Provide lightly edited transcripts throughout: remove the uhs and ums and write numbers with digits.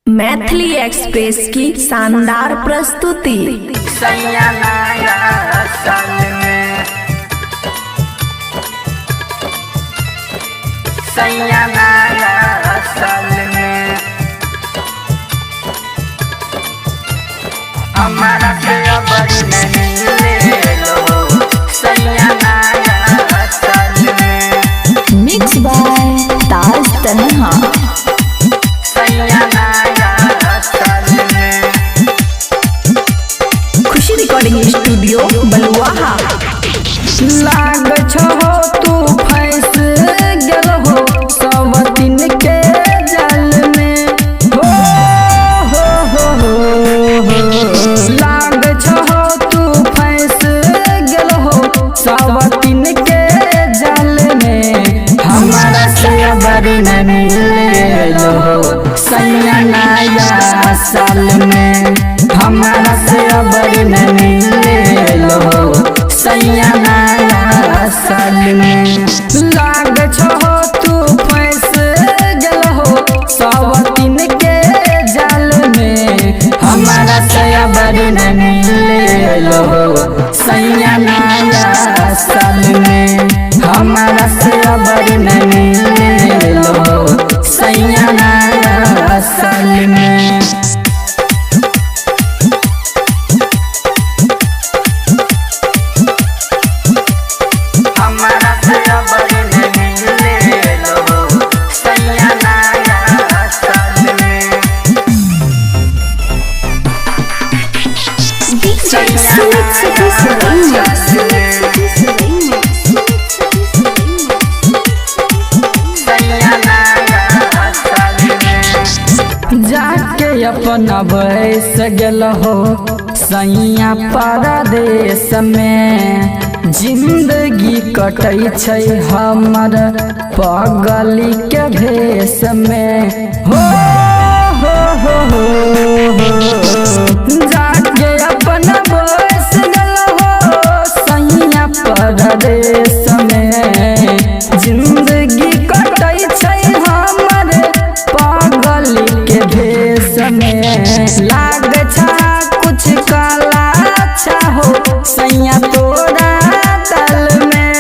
Maithili express की शानदार प्रस्तुति। सैया नया साल में, सैया नया साल में हमारा से बड़ी नहीं ले लो। सैया नया साल में मिक्स बाय ताज तन्हा। सैया नया साल में खुशी रिकॉर्डिंग स्टूडियो बलुआहा। लाग छहो तू फंस गेल हो सब दिन के जाल में। हो लाग छहो तू फंस गेल हो सब दिन के जाल में। हमारा से बड़ी नहीं ले लो सैया नया साल में। हमारा से बड़ी नहीं ले लो सैया नया साल में। लाग छहो तू फंस गेल हो सब दिन के जाल में। हमारा से बड़ी नहीं ले लो सैया नया साल में। हमारा से बड़ी नहीं ले लो सैया नया साल में। हमारा से बड़ी नहीं ले लो सैया नया साल में। जाके अपना बैस गेल हो सैया परदेश में। जिंदगी कटै छै हमर पगली के भेष में। हो जाके अपना बैस गेल हो सैया परदेश में। जिंदगी कटै छै हमर पगली के भेष में। लाग छा कुछ काला अच्छा हो सैया तोरा दल में।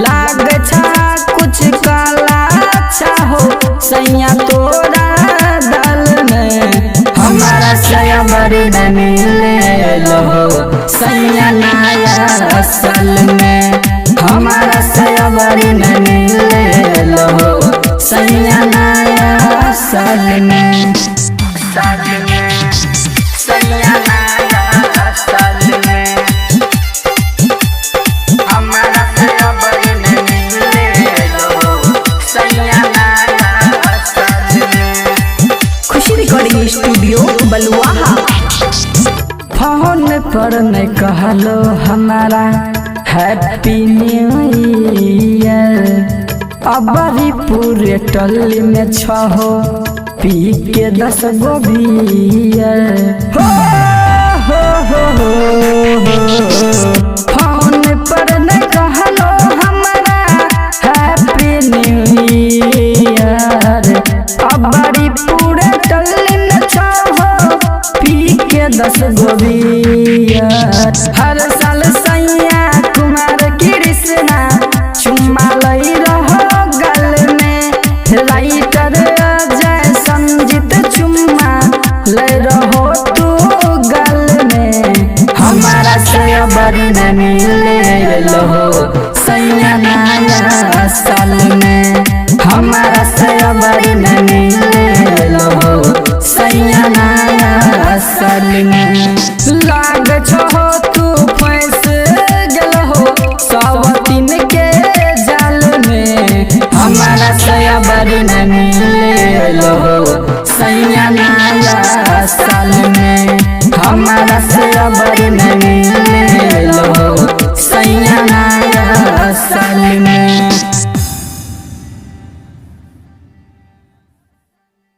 लाग छा कुछ काला अच्छा हो सैया तोरा दल में। हमारा सया बड़ी नहीं ले लो सैया नया साल में। हमारा सया बड़ी नहीं ले लो सैया नया साल में। साल में सैया नया साल में हमारा सया बड़ी नहीं ले लो सैया नया साल में। खुशी रिकॉर्डिंग स्टूडियो बलुआहा। फोन पर नहीं कहलो हमारा हैप्पी न्यू ईयर। अबरी पूरे टल्ली में छहो पी के 10 गो बियर। फोन पर नहीं कहलो हमारा हैप्पी न्यू ईयर। अबरी पूरे टल्ली में छहो पी के 10 गो बियर। हर साल सैया कुमार कृष्णा चुम्मा लई रहो गल में। राइटर अजय संजीत चुम्मा ले रहो तू गल में। हमारा से बड़ी नहीं ले लो सैया नया साल में। हमारा से बड़ी नहीं ले लो सैया नया साल में। लाग छहो तू फंस गेल हो सब दिन के जाल में। हमारा सया बड़ी नहीं ले लो सैया नया साल में। हमारा सया बड़ी नहीं